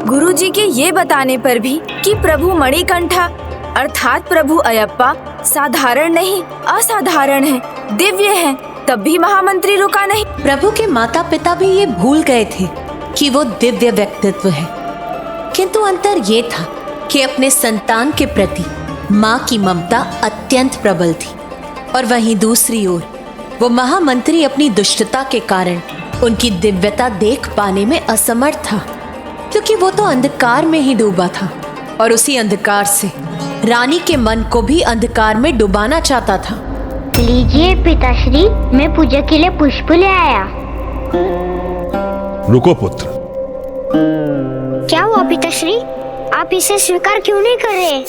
गुरुजी के ये बताने पर भी कि प्रभु मणिकंठा अर्थात प्रभु अयप्पा साधारण नहीं असाधारण है, दिव्य है, तब भी महामंत्री रुका नहीं। प्रभु के माता पिता भी ये भूल गए थे कि वो दिव्य व्यक्तित्व है, किंतु अंतर ये था कि अपने संतान के प्रति माँ की ममता अत्यंत प्रबल थी, और वहीं दूसरी ओर वो महामंत्री अपनी दुष्टता के कारण उनकी दिव्यता देख पाने में असमर्थ था, क्योंकि वो तो अंधकार में ही डूबा था और उसी अंधकार से रानी के मन को भी अंधकार में डुबाना चाहता था। लीजिए पिताश्री, मैं पूजा के लिए पुष्प ले आया। रुको पुत्र। क्या हुआ पिताश्री, आप इसे स्वीकार क्यों नहीं कर रहे?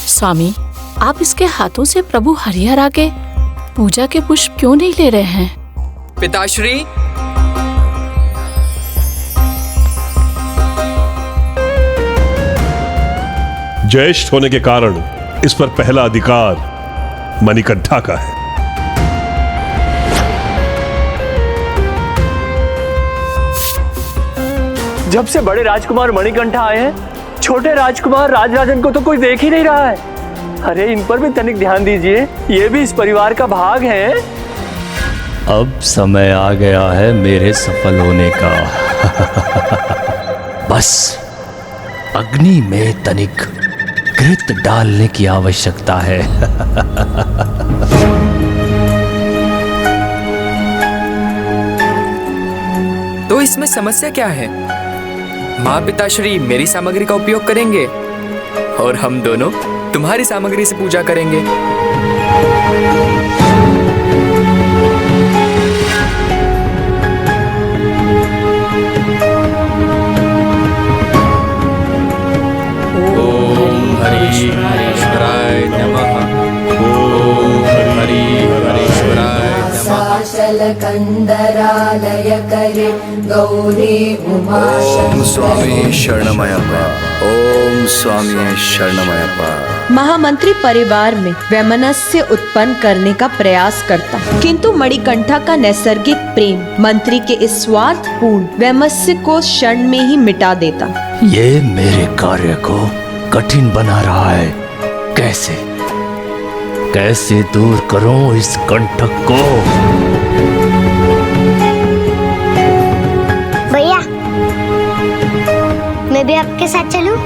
स्वामी, आप इसके हाथों से प्रभु हरिहरा के पूजा के पुष्प क्यों नहीं ले रहे हैं? पिताश्री, ज्येष्ठ होने के कारण इस पर पहला अधिकार मणिकंठा का है। जब से बड़े राजकुमार मणिकंठा आए हैं, छोटे राजकुमार राजराजन को तो कोई देख ही नहीं रहा है। अरे इन पर भी तनिक ध्यान दीजिए, ये भी इस परिवार का भाग है। अब समय आ गया है मेरे सफल होने का। बस अग्नि में तनिक घृत डालने की आवश्यकता है। तो इसमें समस्या क्या है? माँ पिताश्री मेरी सामग्री का उपयोग करेंगे और हम दोनों तुम्हारी सामग्री से पूजा करेंगे। ओम हरीश्वराय नमः। ओम हरीश्वराय नमः। कंदरालय करे गौरी उमा। ओम स्वामी शरणमयप्पा। ओम स्वामी शरणमयप्पा। महामंत्री परिवार में वैमनस्य उत्पन्न करने का प्रयास करता, किंतु मणिकंठा का नैसर्गिक प्रेम मंत्री के इस स्वार्थपूर्ण वैमनस्य को क्षण में ही मिटा देता। ये मेरे कार्य को कठिन बना रहा है। कैसे दूर करूं इस कंटक को? भैया, मैं भी आपके साथ चलूं?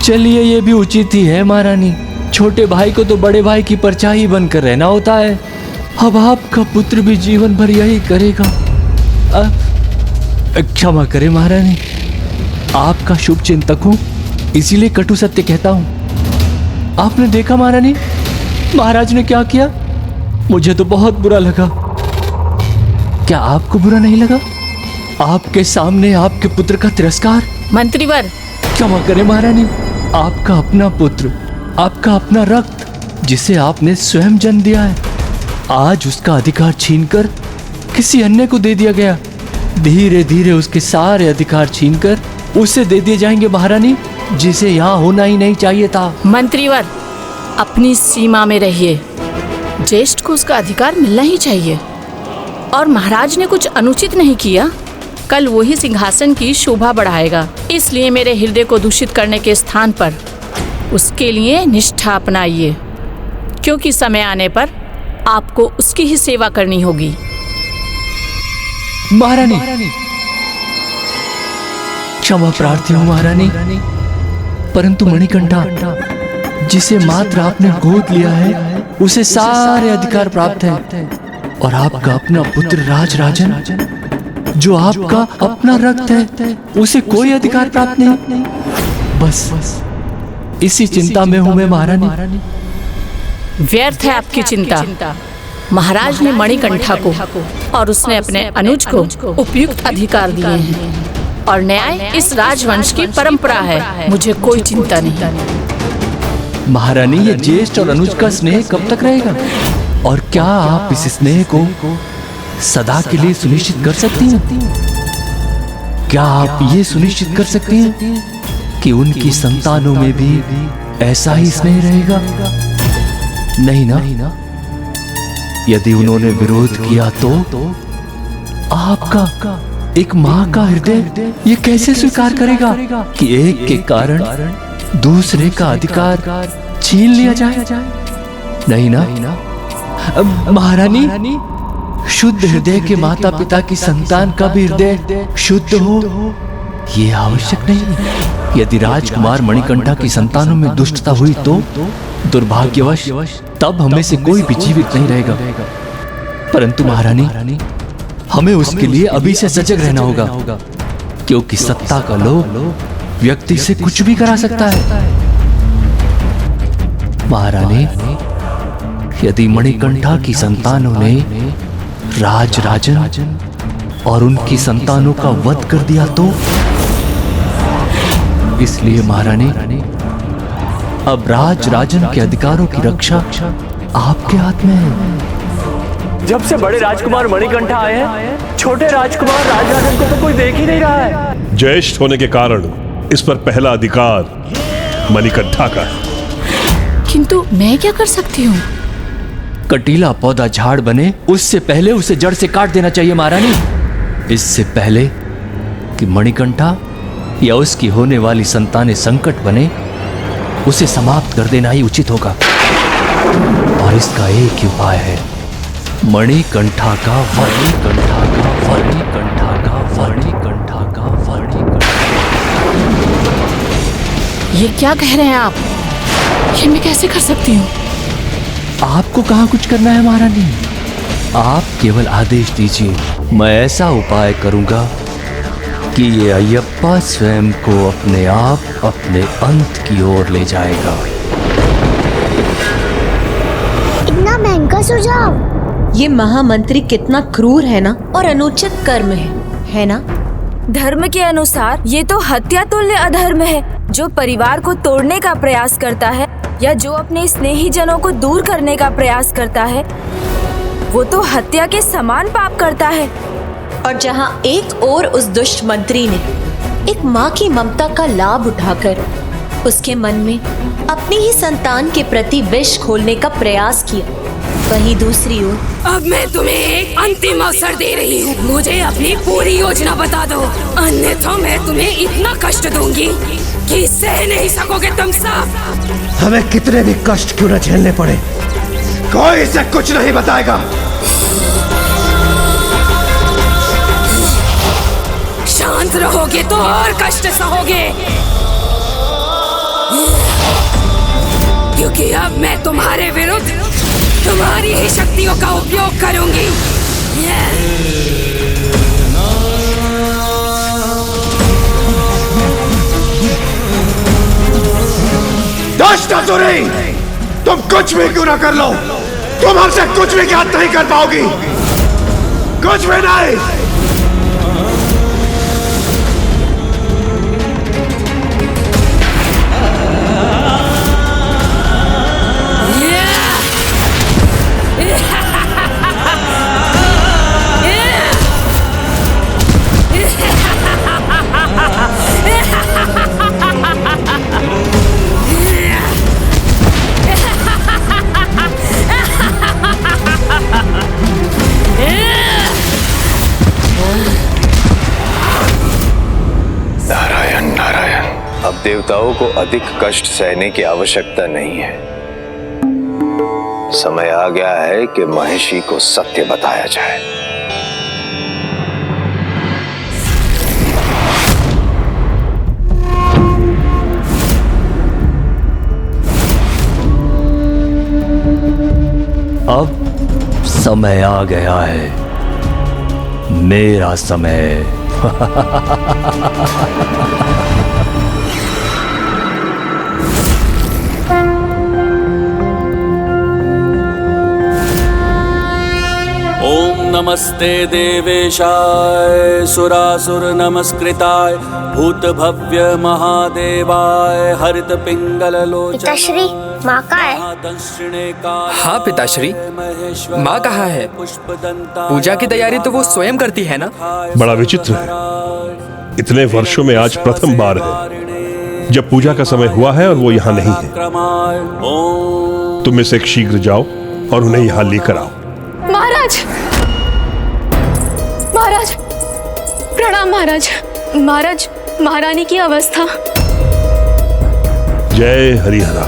चलिए, ये भी उचित ही है महारानी। छोटे भाई को तो बड़े भाई की परछाई बनकर रहना होता है। अब आपका पुत्र भी जीवन भर यही करेगा। क्षमा करें महारानी, आपका शुभ चिंतक हूं, इसीलिए कटु सत्य कहता हूं। आपने देखा महारानी, महाराज ने क्या किया? मुझे तो बहुत बुरा लगा। क्या आपको बुरा नहीं लगा? आपके सामने आपके पुत्र का तिरस्कार। मंत्रीवर, क्षमा करें महारानी, आपका अपना पुत्र, आपका अपना रक्त, जिसे आपने स्वयं जन्म दिया है, आज उसका अधिकार छीनकर किसी अन्य को दे दिया गया। धीरे धीरे उसके सारे अधिकार छीनकर उसे दे दिए जाएंगे महारानी, जिसे यहाँ होना ही नहीं चाहिए था। मंत्रीवर, अपनी सीमा में रहिए। ज्येष्ठ को उसका अधिकार मिलना ही चाहिए, और महाराज ने कुछ अनुचित नहीं किया। कल वही सिंहासन की शोभा बढ़ाएगा, इसलिए मेरे हृदय को दूषित करने के स्थान पर उसके लिए निष्ठा अपनाइए, क्योंकि समय आने पर आपको उसकी ही सेवा करनी होगी। महारानी, क्षमा प्रार्थी हूँ महारानी, परंतु मणिकंठा, जिसे मात्र आपने गोद लिया है, उसे सारे अधिकार प्राप्त हैं, और आपका अपना पुत्र राजराजन, जो आपका अपना रक्त है, उसे कोई अधिकार प्राप्त नहीं। बस इसी चिंता में हूं मैं महारानी। व्यर्थ है आपकी चिंता। महाराज ने मणिकंठा को और उसने अपने अनुज को उपयुक्त अधिकार दिए हैं, और न्याय इस राजवंश की परंपरा है। मुझे कोई चिंता नहीं। महारानी, ये ज्येष्ठ और अनुज का स्नेह कब तक रहेगा? और क्या आप इस स्नेह को सदा के लिए सुनिश्चित कर सकती हैं? क्या आप ये सुनिश्चित कर सकते हैं कि उनकी संतानों में भी ऐसा ही स्नेह रहेगा? नहीं ना? यदि उन्होंने विरोध किया तो आपका एक माँ का हृदय ये कैसे स्वीकार करेगा कि एक के कारण दूसरे का अधिकार छीन लिया जाए? नहीं ना? महारानी, शुद्ध हृदय के माता पिता की संतान का भी हृदय शुद्ध हो ये आवश्यक नहीं। यदि राजकुमार मणिकंठा की संतानों में दुष्टता हुई तो दुर्भाग्यवश तब हमें से कोई भी जीवित नहीं रहेगा। परंतु महारानी, हमें उसके लिए अभी से सजग रहना होगा, क्योंकि सत्ता का लोभ व्यक्ति से कुछ भी करा सकता है। महारानी, यदि मणिकंठा की संतानों ने राजराजन और उनकी संतानों का वध कर दिया तो? इसलिए महारानी, अब राजराजन के अधिकारों की रक्षा आपके हाथ में है। जब से बड़े राजकुमार मणिकंठा आए हैं, छोटे राजकुमार राजराजन को तो कोई देख ही नहीं रहा है। ज्येष्ठ होने के कारण इस पर पहला अधिकार मणिकंठा का है। किंतु मैं क्या कर सकती हूँ? कटीला पौधा झाड़ बने उससे पहले उसे जड़ से काट देना चाहिए महारानी, इससे पहले कि मणिकंठा या उसकी होने वाली संतानें संकट बने। उसे समाप्त कर देना ही उचित होगा, और इसका एक ही उपाय है, मणिकंठा का वध। ये क्या कह रहे हैं आप? ये मैं कैसे कर सकती हूँ? आपको कहाँ कुछ करना है महारानी, आप केवल आदेश दीजिए, मैं ऐसा उपाय करूंगा कि ये अयप्पा स्वयं को अपने आप अपने अंत की ओर ले जाएगा। इतना भयंकर सुझाव! ये महामंत्री कितना क्रूर है ना, और अनुचित कर्म है ना? धर्म के अनुसार ये तो हत्या तुल्य अधर्म है। जो परिवार को तोड़ने का प्रयास करता है या जो अपने स्नेही जनों को दूर करने का प्रयास करता है, वो तो हत्या के समान पाप करता है। और जहाँ एक और उस दुष्ट मंत्री ने एक माँ की ममता का लाभ उठाकर उसके मन में अपनी ही संतान के प्रति विष खोलने का प्रयास किया, वहीं दूसरी ओर अब मैं तुम्हें एक अंतिम अवसर दे रही हूँ। मुझे अपनी पूरी योजना बता दो, अन्यथा मैं तुम्हें इतना कष्ट दूंगी कि सह नहीं सकोगे तुम सब। हमें कितने भी कष्ट क्यों न झेलने पड़े, कोई इसे कुछ नहीं बताएगा। शांत रहोगे तो और कष्ट सहोगे, क्योंकि अब मैं तुम्हारे विरुद्ध तुम्हारी ही शक्तियों का उपयोग करूंगी। दुष्ट असुरी, तुम कुछ भी क्यों ना कर लो, तुम हमसे कुछ भी ज्ञात नहीं कर पाओगी, कुछ भी नहीं। देवताओं को अधिक कष्ट सहने की आवश्यकता नहीं है। समय आ गया है कि महिषी को सत्य बताया जाए। अब समय आ गया है, मेरा समय। ओम नमस्ते देवेशाय सुरासुर नमस्कृताय भूत भव्य महादेवाय हरित पिंगल पिताश्री, माँ कहाँ है? हाँ पिताश्री, माँ कहाँ है? पूजा की तैयारी तो वो स्वयं करती है ना? बड़ा विचित्र है, इतने वर्षों में आज प्रथम बार है जब पूजा का समय हुआ है और वो यहाँ नहीं है। तुम इसे शीघ्र जाओ और उन्हें यहाँ लेकर आओ। महाराज, महाराज, प्रणाम महाराज। महाराज, महारानी की अवस्था। जय हरिहरा।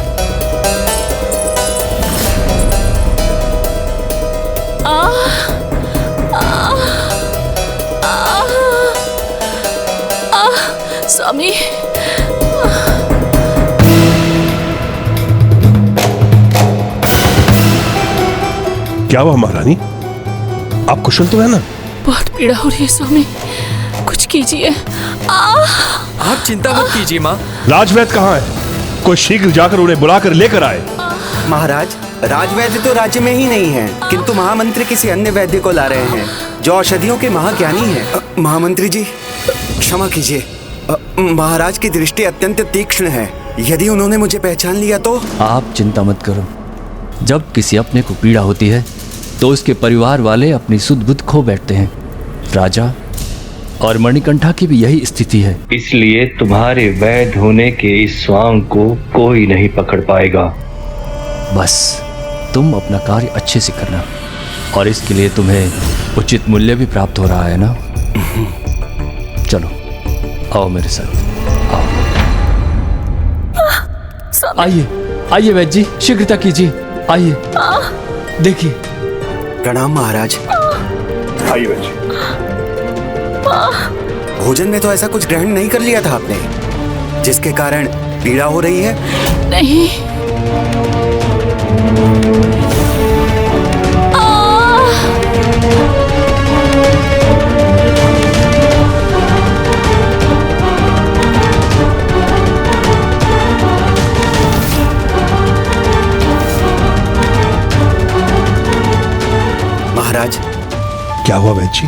स्वामी, क्या हुआ महारानी? आप कुशल तो है ना? बहुत पीड़ा हो रही है स्वामी, कुछ कीजिए। आप चिंता मत कीजिए माँ। राजवैद्य कहाँ है? कोई शीघ्र जाकर उन्हें बुलाकर लेकर आए। महाराज, राजवैद्य तो राज्य में ही नहीं है, किंतु महामंत्री किसी अन्य वैद्य को ला रहे हैं जो औषधियों के महाज्ञानी है। महामंत्री जी, क्षमा कीजिए, महाराज की दृष्टि अत्यंत तीक्ष्ण है। यदि उन्होंने मुझे पहचान लिया तो? आप चिंता मत करो। जब किसी अपने को पीड़ा होती है तो उसके परिवार वाले अपनी सुध बुध खो बैठते हैं। राजा और मणिकंठा की भी यही स्थिति है। इसलिए तुम्हारे वैध होने के इस स्वांग को कोई नहीं पकड़ पाएगा। बस तुम अपना कार्य अच्छे से करना, और इसके लिए तुम्हें उचित मूल्य भी प्राप्त हो रहा है ना। चलो आओ मेरे साथ, आओ। आइए आइए वैद्य जी, शीघ्रता कीजिए, आइए देखिए। प्रणाम महाराज। आइए वैद्य जी। भोजन में तो ऐसा कुछ ग्रहण नहीं कर लिया था आपने जिसके कारण पीड़ा हो रही है? नहीं। महाराज, क्या हुआ वैद्य जी?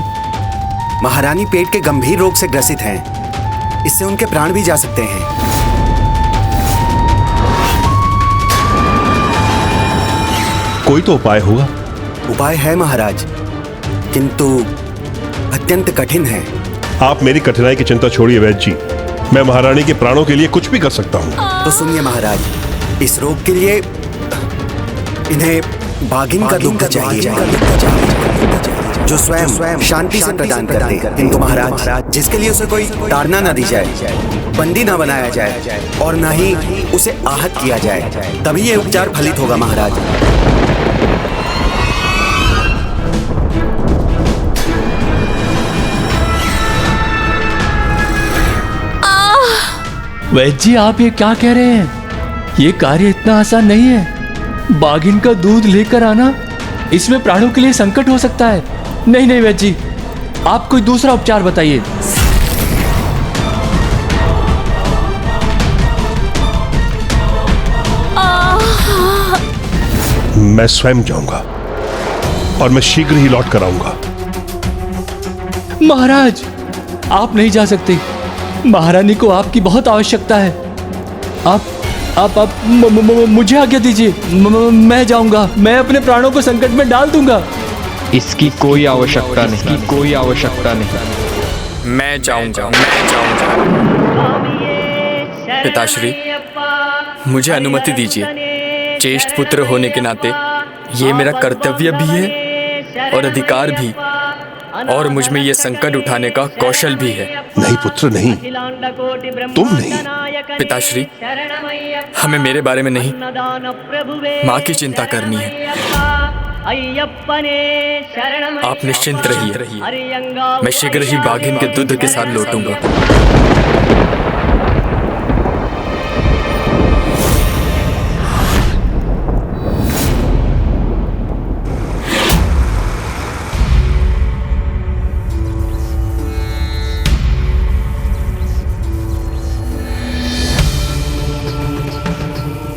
महारानी पेट के गंभीर रोग से ग्रसित हैं। इससे उनके प्राण भी जा सकते हैं। कोई तो उपाय होगा? उपाय है महाराज, किंतु अत्यंत कठिन है। आप मेरी कठिनाई की चिंता छोड़िए वैद्य जी, मैं महारानी के प्राणों के लिए कुछ भी कर सकता हूँ। तो सुनिए महाराज, इस रोग के लिए इन्हें बाघिन का दुग्ध चाहिए जो स्वयं शांति से प्रदान कर दे। किंतु महाराज, जिसके लिए उसे कोई ताड़ना न दी जाए, बंदी न बनाया जाए और न ही उसे आहत किया जाए, तभी ये उपचार फलित होगा महाराज। वैद्य जी, आप ये क्या कह रहे हैं? ये कार्य इतना आसान नहीं है। बाघिन का दूध लेकर आना, इसमें प्राणों के लिए संकट हो सकता है। नहीं नहीं वैद्य जी, आप कोई दूसरा उपचार बताइए। मैं स्वयं जाऊंगा और मैं शीघ्र ही लौट कर आऊंगा। महाराज, आप नहीं जा सकते। महारानी को आपकी बहुत आवश्यकता है। आप मुझे आज्ञा दीजिए, मैं जाऊंगा। मैं अपने प्राणों को संकट में डाल दूंगा। इसकी कोई आवश्यकता नहीं, इसकी कोई आवश्यकता नहीं। मैं जाऊंगा। पिताश्री, मुझे अनुमति दीजिए। ज्येष्ठ पुत्र होने के नाते ये मेरा कर्तव्य भी है और अधिकार भी, और मुझ में ये संकट उठाने का कौशल भी है। नहीं पुत्र, नहीं, तुम नहीं। पिताश्री, हमें मेरे बारे में नहीं, माँ की चिंता करनी है। आप निश्चिंत रहिए, मैं शीघ्र ही बाघिन के दूध के साथ लौटूंगा।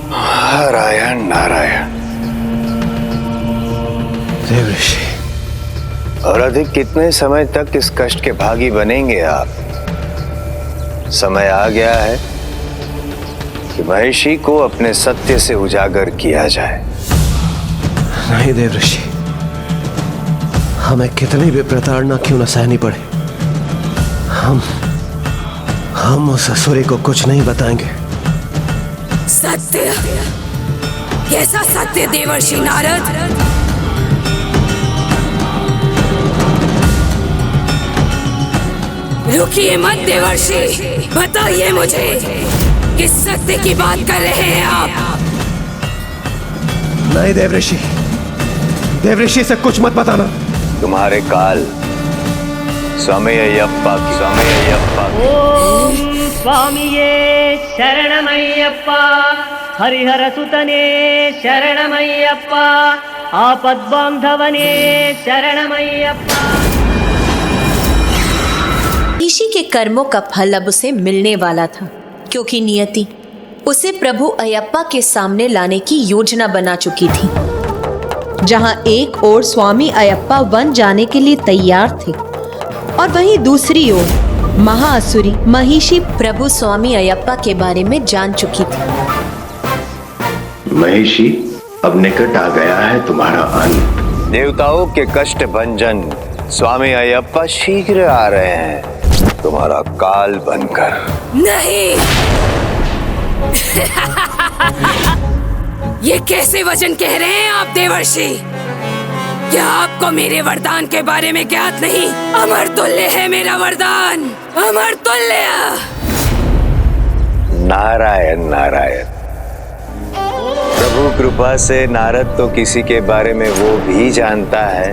नारायण नारायण। देवऋषि, और अधिक कितने समय तक इस कष्ट के भागी बनेंगे आप? समय आ गया है कि महिषी को अपने सत्य से उजागर किया जाए। नहीं देवऋषि, हमें कितनी भी प्रताड़ना क्यों न सहनी पड़े, हम उस असुरी को कुछ नहीं बताएंगे। सत्य, कैसा सत्य देवर्षि नारद? रुकिए मत देवर्षि, बताइए मुझे किस सत्य की बात कर रहे हैं आप? नहीं देवऋषि, देवऋषि से कुछ मत बताना। तुम्हारे काल स्वामी अय्यप्पा ओम स्वामिये शरणमय्यप्पा, हरिहर सुतने शरणमय्यप्पा, आपद्बांधवने शरणमय्यप्पा। ऋषि के कर्मों का फल अब उसे मिलने वाला था, क्योंकि नियति उसे प्रभु अयप्पा के सामने लाने की योजना बना चुकी थी। जहां एक ओर स्वामी अयप्पा वन जाने के लिए तैयार थे और वहीं दूसरी ओर महाअसुरी महिषी प्रभु स्वामी अयप्पा के बारे में जान चुकी थी। महिषी, अब निकट आ गया है तुम्हारा अंत। देवताओं के कष्ट भंजन स्वामी अयप्पा शीघ्र आ रहे हैं, तुम्हारा काल बनकर। नहीं ये कैसे वचन कह रहे हैं आप देवर्षि? क्या आपको मेरे वरदान के बारे में ज्ञात नहीं? अमर तुल्य है मेरा वरदान, अमर तुल्य। नारायण नारायण। प्रभु कृपा से नारद तो किसी के बारे में वो भी जानता है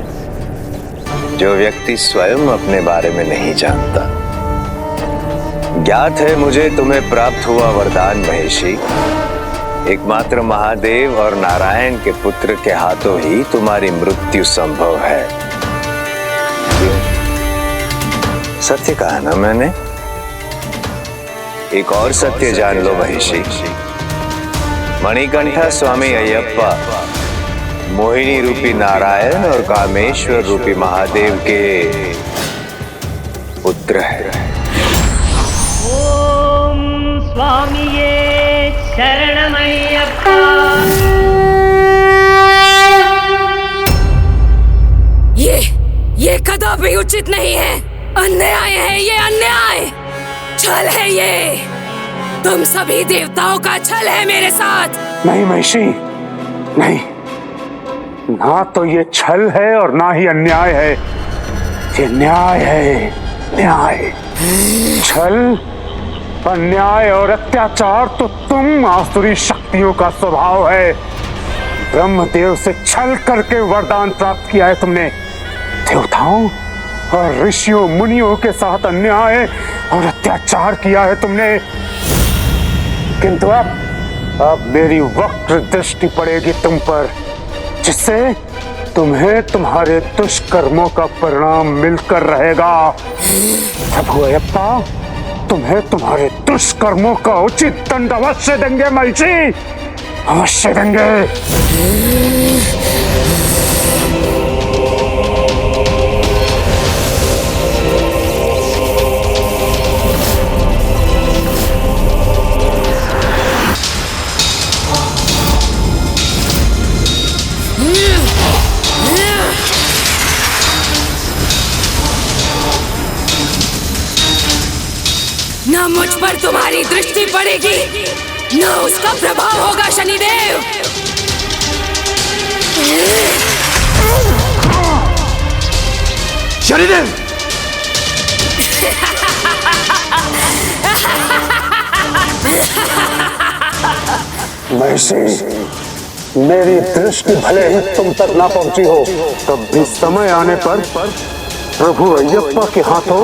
जो व्यक्ति स्वयं अपने बारे में नहीं जानता। ज्ञात है मुझे तुम्हें प्राप्त हुआ वरदान महिषी, एकमात्र महादेव और नारायण के पुत्र के हाथों ही तुम्हारी मृत्यु संभव है। सत्य कहा ना मैंने? एक और सत्य जान लो महिषी, मणिकंठा स्वामी अयप्पा मोहिनी रूपी नारायण और कामेश्वर रूपी महादेव के पुत्र है। ओम स्वामिये शरणमय्यप्पा। ये कदापि उचित नहीं है, अन्याय है, ये अन्याय, छल है ये। तुम सभी देवताओं का छल है मेरे साथ। नहीं महिषी, नहीं, ना तो ये छल है और ना ही अन्याय है, ये न्याय है, न्याय। छल, अन्याय और अत्याचार तो तुम आसुरी शक्तियों का स्वभाव है। ब्रह्मदेव से छल करके वरदान प्राप्त किया है तुमने। देवताओं और ऋषियों मुनियों के साथ अन्याय और अत्याचार किया है तुमने। किंतु अब मेरी वक्र दृष्टि पड़ेगी तुम पर, जिससे तुम्हें तुम्हारे दुष्कर्मों का परिणाम मिलकर रहेगा। प्रभु अयप्पा तुम्हें तुम्हारे दुष्कर्मों का उचित दंड अवश्य देंगे महिषी, अवश्य देंगे। न मुझ पर तुम्हारी दृष्टि पड़ेगी, न उसका प्रभाव होगा शनिदेव। शनिदेव! महिषी, मेरी दृष्टि भले ही तुम तक ना पहुंची हो, तब भी समय आने पर प्रभु अयप्पा के हाथों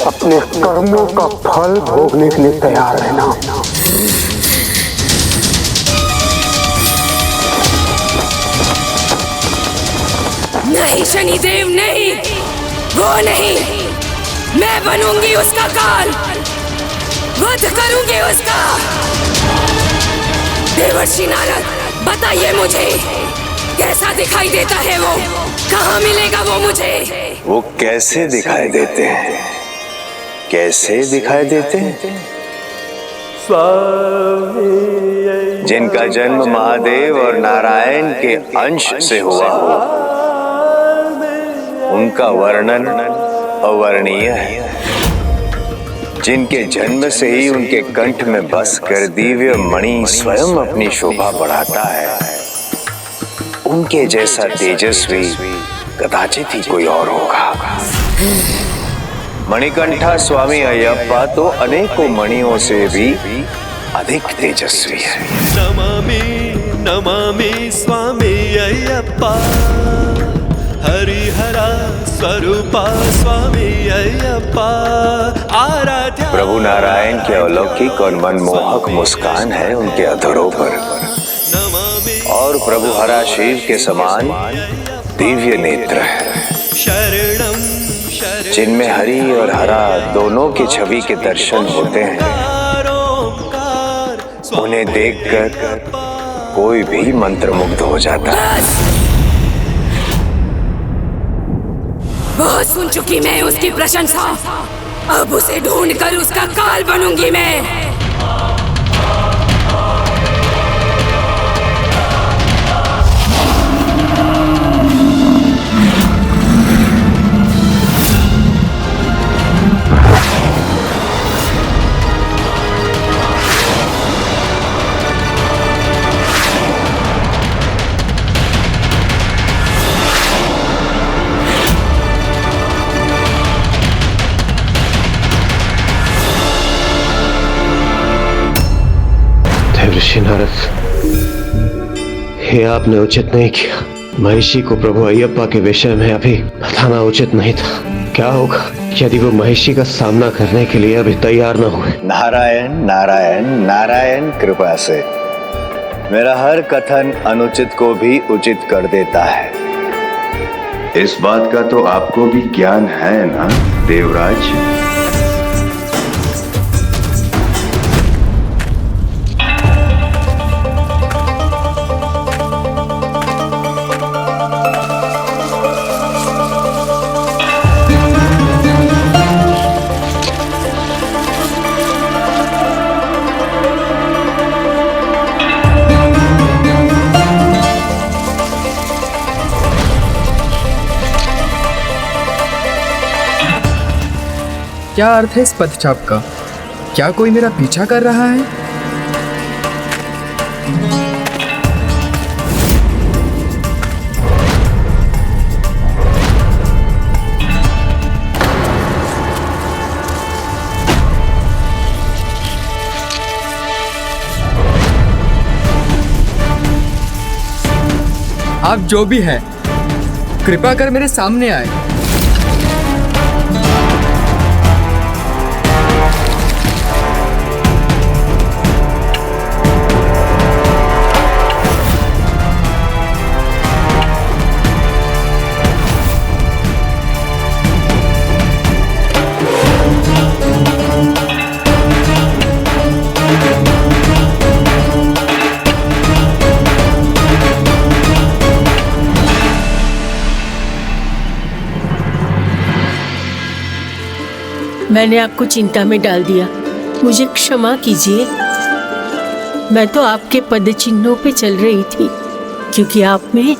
अपने कर्मों का फल भोगने के लिए तैयार रहना। नहीं शनिदेव, नहीं, वो नहीं, मैं बनूंगी उसका काल, वध करूंगी उसका। देवर्षि नारद, बताइए मुझे कैसा दिखाई देता है वो, कहाँ मिलेगा वो मुझे? वो कैसे दिखाई देते हैं? कैसे दिखाई देते हैं? जिनका जन्म महादेव और नारायण के अंश से हुआ हो, उनका वर्णन अवर्णीय है। जिनके जन्म से ही उनके कंठ में बस कर दिव्य मणि स्वयं अपनी शोभा बढ़ाता है, उनके जैसा तेजस्वी कदाचित ही कोई और होगा। मणिकंठा स्वामी अयप्पा तो अनेकों मणियों से भी अधिक तेजस्वी है। नमामि नमामि स्वामी अयप्पा, हरिहरा स्वरूपा स्वामी अयप्पा आराध्या। प्रभु नारायण के अलौकिक और मनमोहक मुस्कान है उनके अधरों पर, और प्रभु हरा शिव के समान दिव्य नेत्र है, जिनमें हरि और हरा दोनों की छवि के दर्शन होते हैं। उन्हें देखकर कोई भी मंत्रमुग्ध हो जाता है। बहुत सुन चुकी मैं उसकी प्रशंसा, अब उसे ढूंढकर उसका काल बनूंगी मैं। ऋषि नारद, ये आपने उचित नहीं किया। महिषी को प्रभु अयप्पा के विषय में अभी बताना उचित नहीं था। क्या होगा यदि वो महिषी का सामना करने के लिए अभी तैयार न हुए? नारायण नारायण नारायण कृपा से मेरा हर कथन अनुचित को भी उचित कर देता है। इस बात का तो आपको भी ज्ञान है ना देवराज? क्या अर्थ है इस पदचाप का? क्या कोई मेरा पीछा कर रहा है? आप जो भी हैं, कृपा कर मेरे सामने आए। मैंने आपको चिंता में डाल दिया, मुझे क्षमा कीजिए। मैं तो आपके पद चिन्हों पे चल रही थी, क्योंकि आप में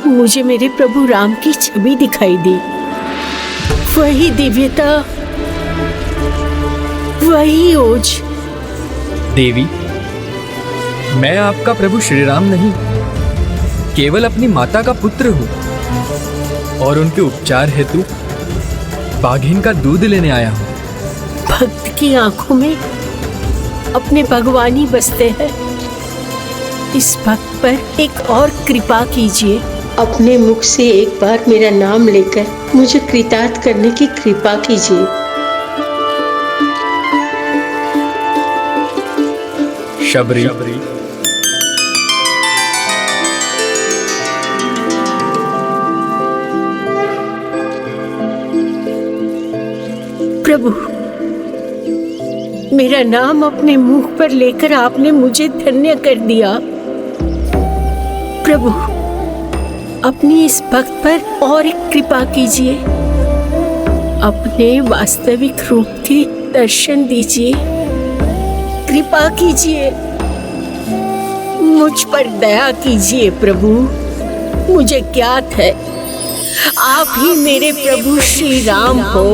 मुझे मेरे प्रभु राम की छवि दिखाई दी। वही दिव्यता, वही ओज। देवी, मैं आपका प्रभु श्री राम नहीं, केवल अपनी माता का पुत्र हूँ, और उनके उपचार हेतु बाघिन का दूध लेने आया हूँ। भक्त की आंखों में अपने भगवानी बसते हैं। इस भक्त पर एक और कृपा कीजिए। अपने मुख से एक बार मेरा नाम लेकर मुझे कृतार्थ करने की कृपा कीजिए। शबरी, प्रभु, मेरा नाम अपने मुख पर लेकर आपने मुझे धन्य कर दिया। प्रभु, अपनी इस भक्त पर और एक कृपा कीजिए। अपने वास्तविक रूप के दर्शन दीजिए, कृपा कीजिए, मुझ पर दया कीजिए। प्रभु, मुझे ज्ञात है आप ही मेरे प्रभु श्री राम हो।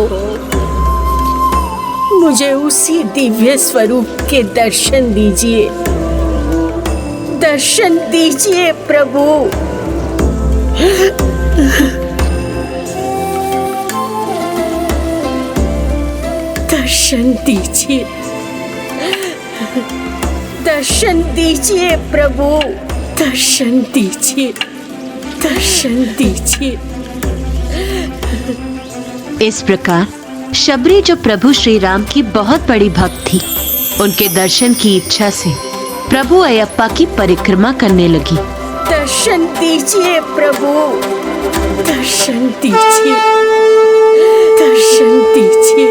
मुझे उसी दिव्य स्वरूप के दर्शन दीजिए। दर्शन दीजिए प्रभु। दर्शन दीजिए, दर्शन दीजिए प्रभु। दर्शन दीजिए, दर्शन दीजिए। इस प्रकार शबरी, जो प्रभु श्री राम की बहुत बड़ी भक्त थी, उनके दर्शन की इच्छा से प्रभु अयप्पा की परिक्रमा करने लगी। दर्शन दीजिए प्रभु, दर्शन दीजिए, दर्शन दीजिए।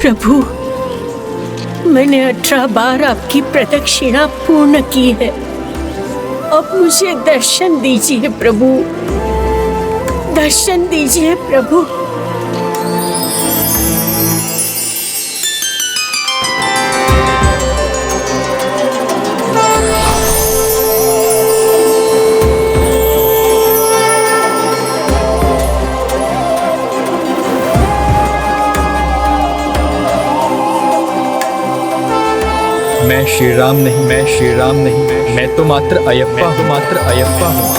प्रभु, मैंने 18 बार आपकी प्रदक्षिणा पूर्ण की है। अब मुझे दर्शन दीजिए प्रभु, दर्शन दीजिए प्रभु। मैं श्री राम नहीं, मैं श्री राम नहीं, मैं तो मात्र अयप्पा हूँ, मात्र अयप्पा हूँ।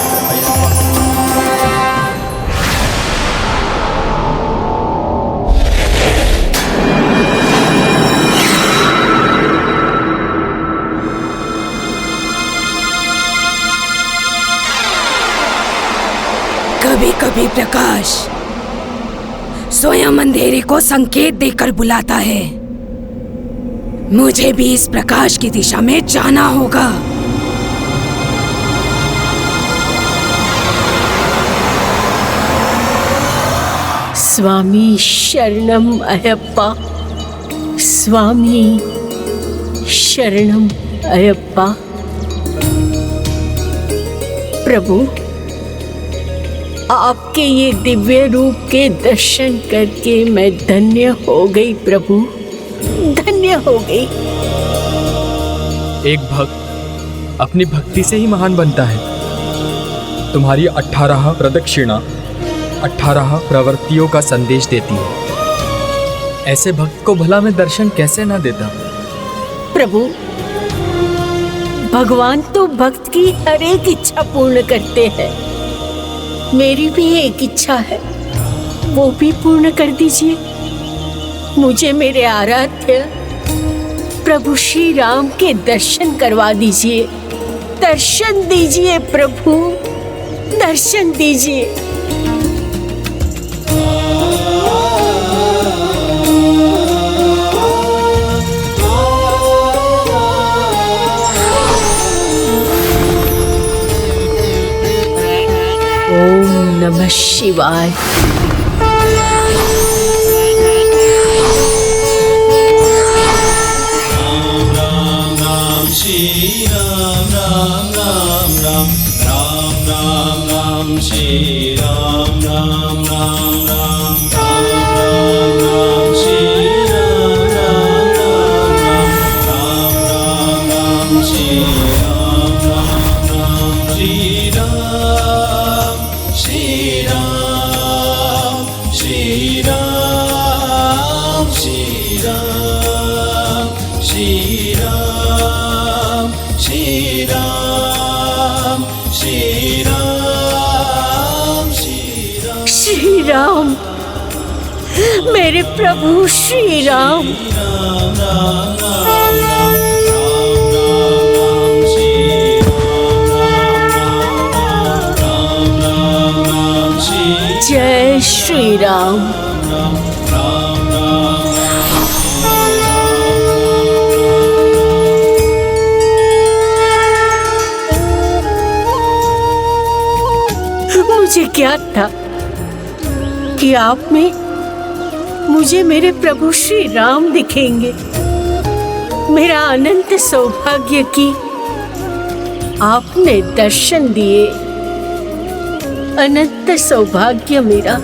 कभी कभी प्रकाश स्वयं अंधेरे को संकेत देकर बुलाता है। मुझे भी इस प्रकाश की दिशा में जाना होगा। स्वामी शरणम अयप्पा, स्वामी शरणम अयप्पा। प्रभु, आपके ये दिव्य रूप के दर्शन करके मैं धन्य हो गई प्रभु, धन्य हो गई। एक भक्त अपनी भक्ति से ही महान बनता है। तुम्हारी 18 प्रदक्षिणा 18 प्रवृत्तियों का संदेश देती है। ऐसे भक्त को भला मैं दर्शन कैसे ना देता। प्रभु, भगवान तो भक्त की हर एक इच्छा पूर्ण करते हैं। मेरी भी एक इच्छा है, वो भी पूर्ण कर दीजिए। मुझे मेरे आराध्य प्रभु श्री राम के दर्शन करवा दीजिए। दर्शन दीजिए प्रभु, दर्शन दीजिए। ओम नमः शिवाय। श्री राम राम राम राम राम राम राम श्री राम राम राम राम राम राम श्री राम राम राम राम राम श्री राम राम राम श्री राम श्री राम श्री राम श्री राम श्री राम श्री राम श्री राम श्री राम, मेरे प्रभु श्री राम। जय श्री राम। मुझे क्या था कि आप में मुझे मेरे प्रभु श्री राम दिखेंगे। मेरा अनंत सौभाग्य कि आपने दर्शन दिए। अनंत सौभाग्य मेरा।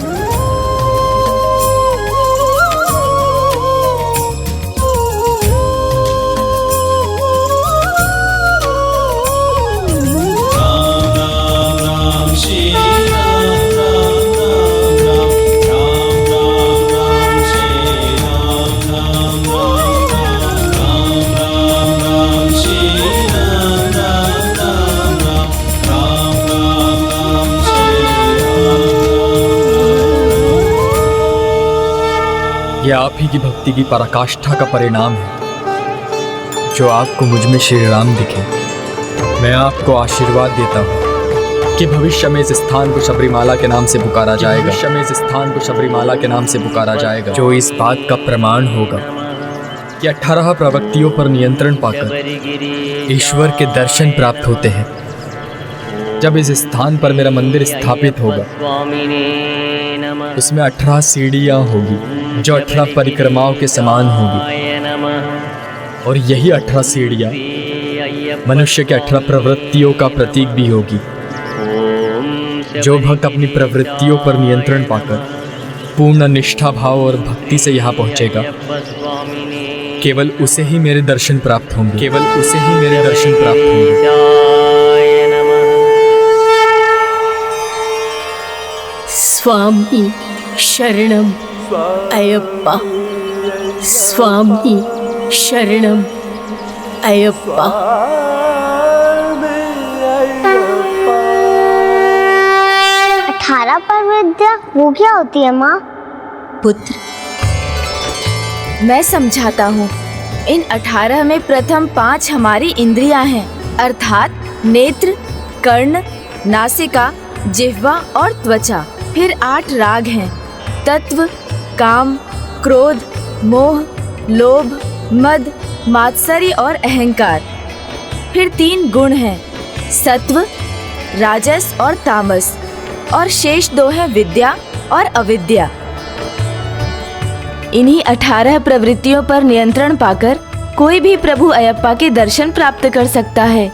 ये आप ही की भक्ति की पराकाष्ठा का परिणाम है जो आपको मुझ में श्री राम दिखे। मैं आपको आशीर्वाद देता हूँ कि भविष्य में इस स्थान को शबरीमाला के नाम से पुकारा जाएगा, जो इस बात का प्रमाण होगा कि 18 प्रवृत्तियों पर नियंत्रण पाकर ईश्वर के दर्शन प्राप्त होते हैं। जब इस स्थान पर मेरा मंदिर स्थापित होगा, उसमें 18 सीढ़ियाँ होगी जो 18 परिक्रमाओं के समान होगी, और यही 18 सीढ़ियाँ मनुष्य के 18 प्रवृत्तियों का प्रतीक भी होगी। जो भक्त अपनी प्रवृत्तियों पर नियंत्रण पाकर पूर्ण निष्ठा भाव और भक्ति से यहाँ पहुँचेगा, केवल उसे ही मेरे दर्शन प्राप्त होंगे। स्वामी शरणम अयप्पा, स्वामी शरणम अयप्पा। 18 पर विद्या वो क्या होती है माँ? पुत्र, मैं समझाता हूँ। इन 18 में प्रथम 5 हमारी इंद्रियां हैं, अर्थात नेत्र, कर्ण, नासिका, जिह्वा और त्वचा। फिर 8 राग हैं, तत्व, काम, क्रोध, मोह, लोभ, मद, मात्सर्य और अहंकार। फिर 3 गुण हैं, सत्व, राजस और तामस, और शेष 2 हैं विद्या और अविद्या। इन्हीं 18 प्रवृत्तियों पर नियंत्रण पाकर कोई भी प्रभु अयप्पा के दर्शन प्राप्त कर सकता है।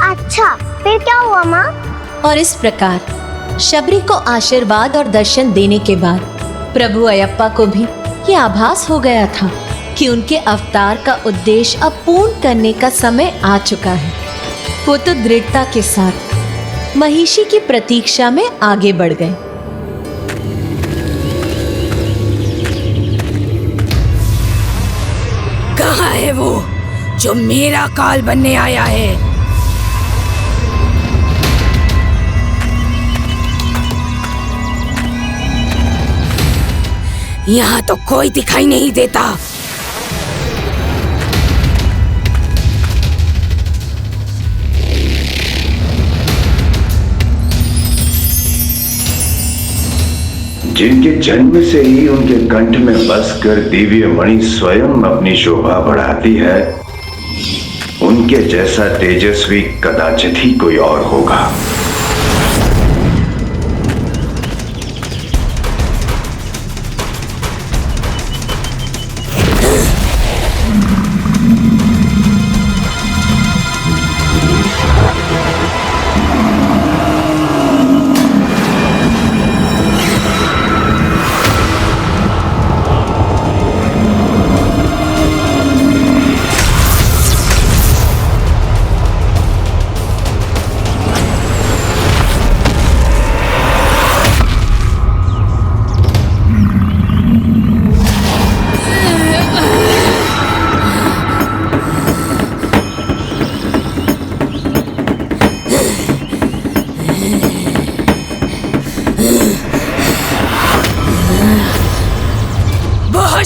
अच्छा, फिर क्या हुआ माँ? और इस प्रकार शबरी को आशीर्वाद और दर्शन देने के बाद प्रभु अयप्पा को भी ये आभास हो गया था कि उनके अवतार का उद्देश्य अब पूर्ण करने का समय आ चुका है। वो तो दृढ़ता के साथ महिषी की प्रतीक्षा में आगे बढ़ गए। कहाँ है वो जो मेरा काल बनने आया है? यहाँ तो कोई दिखाई नहीं देता। जिनके जन्म से ही उनके कंठ में बसकर दिव्य मणि स्वयं अपनी शोभा बढ़ाती है, उनके जैसा तेजस्वी कदाचित ही कोई और होगा।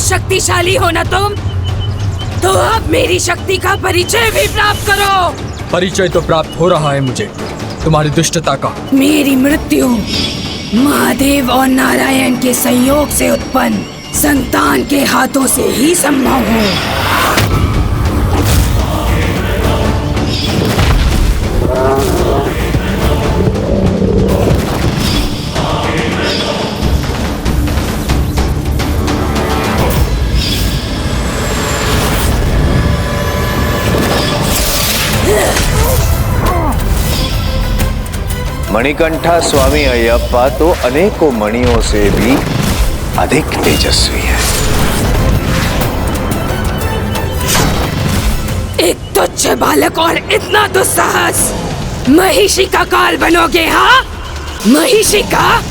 शक्तिशाली हो ना तुम, तो अब मेरी शक्ति का परिचय भी प्राप्त करो। परिचय तो प्राप्त हो रहा है मुझे तुम्हारी दुष्टता का। मेरी मृत्यु महादेव और नारायण के संयोग से उत्पन्न संतान के हाथों से ही संभव हो। मणिकंठा स्वामी अयप्पा तो अनेकों मणियों से भी अधिक तेजस्वी है। एक तुच्छ बालक और इतना दुस्साहस, महिषी का काल बनोगे? हाँ, महिषी का?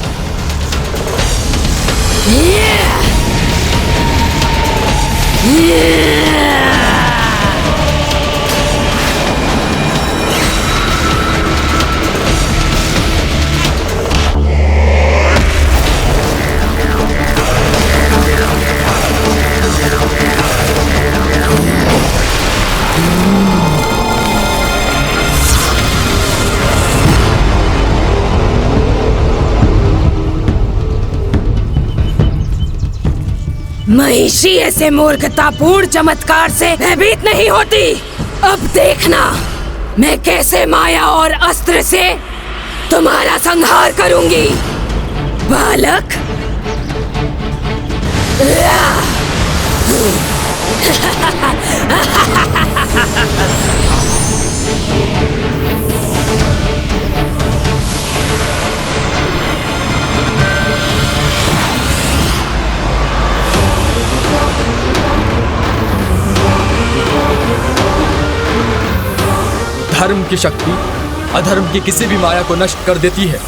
महिषी ऐसे मूर्खतापूर्ण चमत्कार से भयभीत नहीं होती। अब देखना मैं कैसे माया और अस्त्र से तुम्हारा संहार करूंगी बालक। धर्म की शक्ति अधर्म की किसी भी माया को नष्ट कर देती है।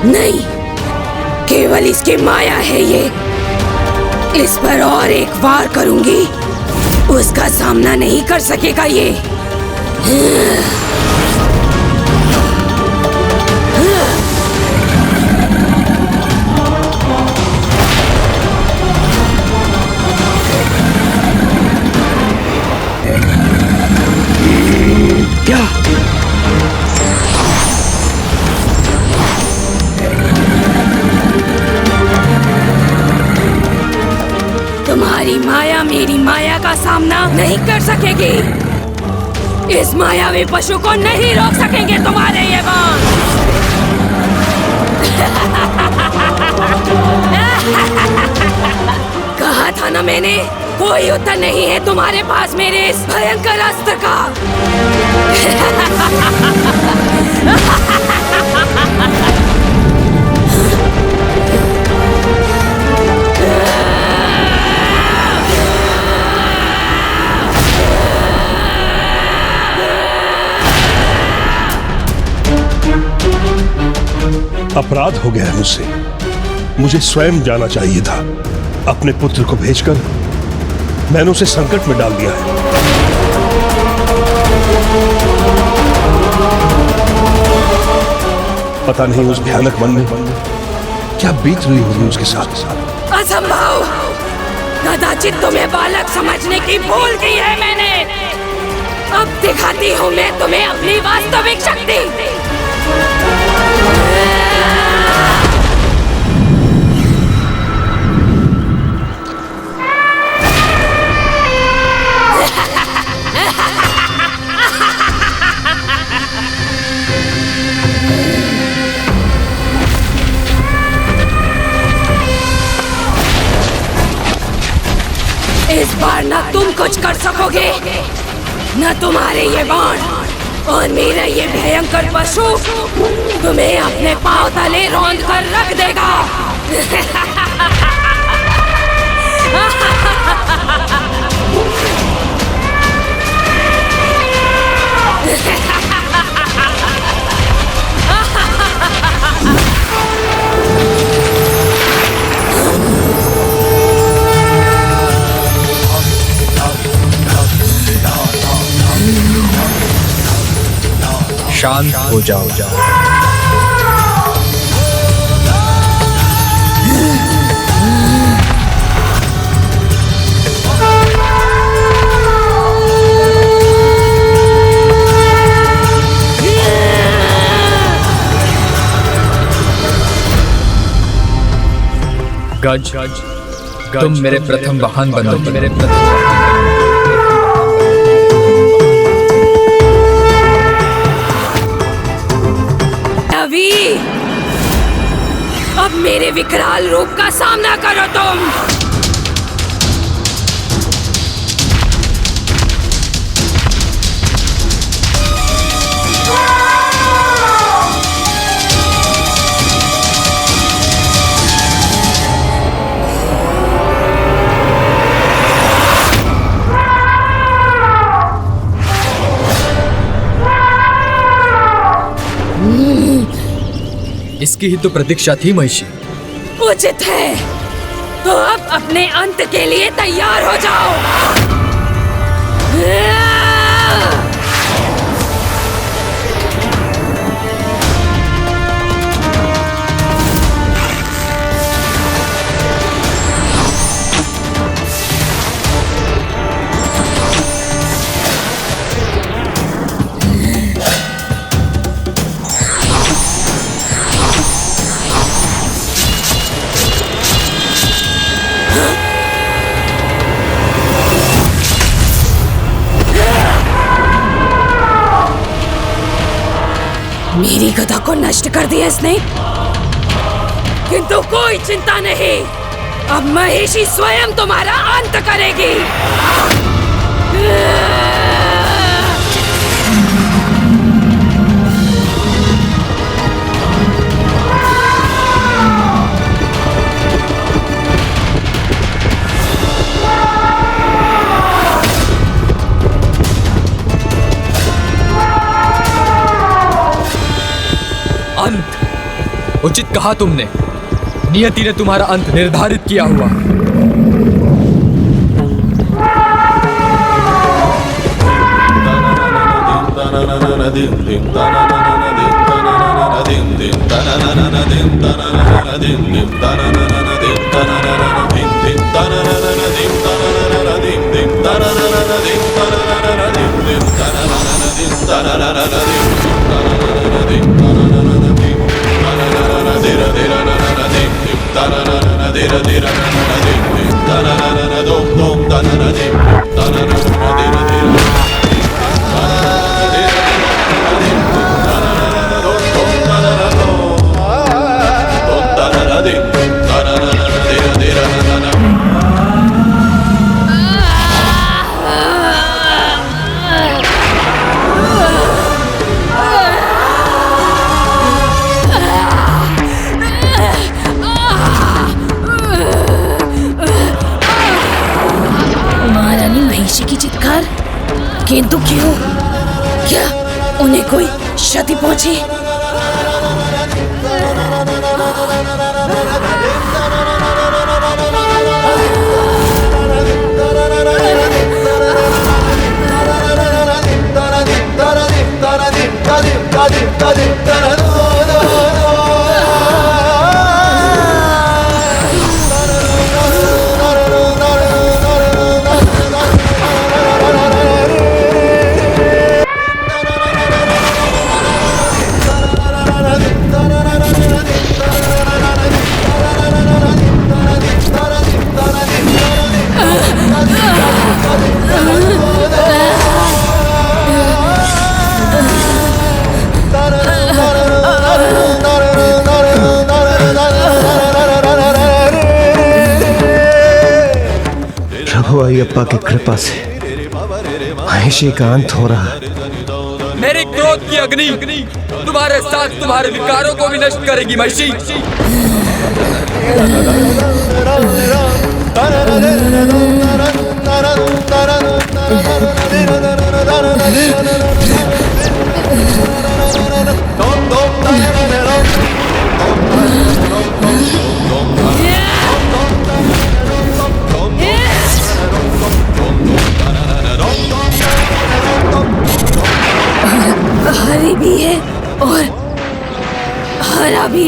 नहीं, केवल इसकी माया है ये। इस पर और एक वार करूंगी, उसका सामना नहीं कर सकेगा ये। तुम्हारी माया मेरी माया का सामना नहीं कर सकेगी। इस मायावी पशु को नहीं रोक सकेंगे तुम्हारे ये बाण। कहा था ना मैंने, कोई उत्तर नहीं है तुम्हारे पास मेरे इस भयंकर अस्त्र का। अपराध हो गया है मुझसे। मुझे स्वयं जाना चाहिए था। अपने पुत्र को भेजकर मैंने उसे संकट में डाल दिया है। पता नहीं उस भयानक वन में क्या बीत रही होगी उसके साथ। असंभव! कदाचित तुम्हें बालक समझने की भूल की है मैंने। अब दिखाती हूँ मैं तुम्हें अपनी वास्तविक शक्ति। इस बार न तुम कुछ कर सकोगे, न तुम्हारे ये बाण, और मेरा ये भयंकर पशु तुम्हें अपने पांव तले रौंद कर रख देगा। शांत हो जाओ। गज, तुम मेरे प्रथम वाहन बनो। मेरे अभी अब मेरे विकराल रूप का सामना करो तुम। इसकी ही तो प्रतीक्षा थी महिषी। उचित है, तो अब अपने अंत के लिए तैयार हो जाओ। मेरी गदा को नष्ट कर दिया इसने, किंतु कोई चिंता नहीं, अब महिषी स्वयं तुम्हारा अंत करेगी। अंत उचित कहा तुमने, नियति ने तुम्हारा अंत निर्धारित किया हुआ। किंतु क्यों? क्या उन्हें कोई क्षति पहुंची? प्रभु अयप्पा की कृपा से महिषी का अंत हो रहा है। मेरे क्रोध की अग्नि तुम्हारे साथ तुम्हारे विकारों को भी नष्ट करेगी महिषी। हरी भी है और हरा भी।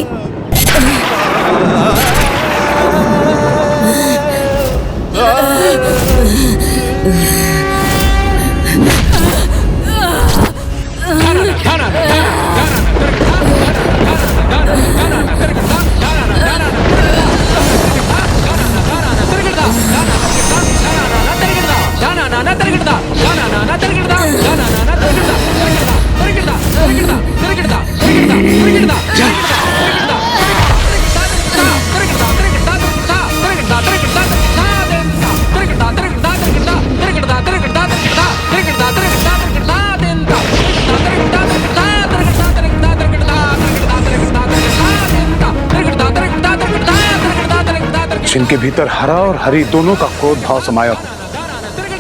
जिनके भीतर हरा और हरी दोनों का क्रोध भाव समाया हो,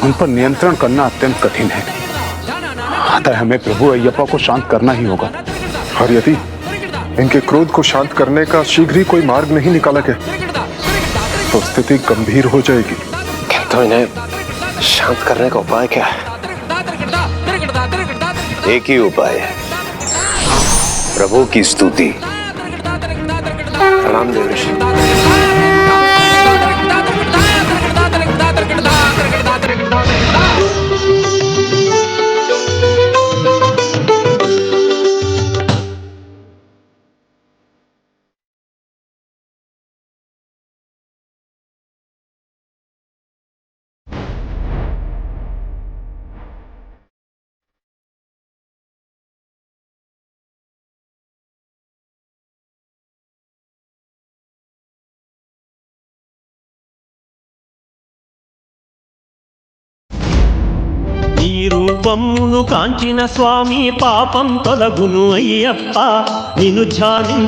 उन पर नियंत्रण करना अत्यंत कठिन है। अतः हमें प्रभु अयप्पा को शांत करना ही होगा। और यदि इनके क्रोध को शांत करने का शीघ्र ही कोई मार्ग नहीं निकाला गया तो स्थिति गंभीर हो जाएगी। तो इन्हें शांत करने का उपाय क्या है? एक ही उपाय है, प्रभु की स्तुति। प्रणाम देवर्षि। నీ రూపమును కాంచిన స్వామి పాపం తొలగును అయ్యప్ప నిన్ను ధ్యాని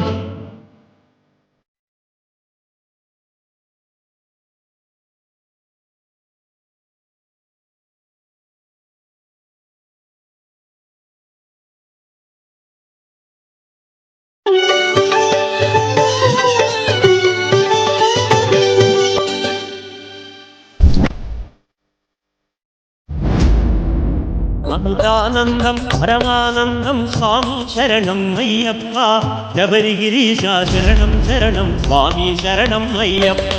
మందానందం పరమానందం స్వామి శరణం అయ్యప్ప శబరిగిరీశ శరణం శరణం స్వామి శరణం అయ్యప్ప.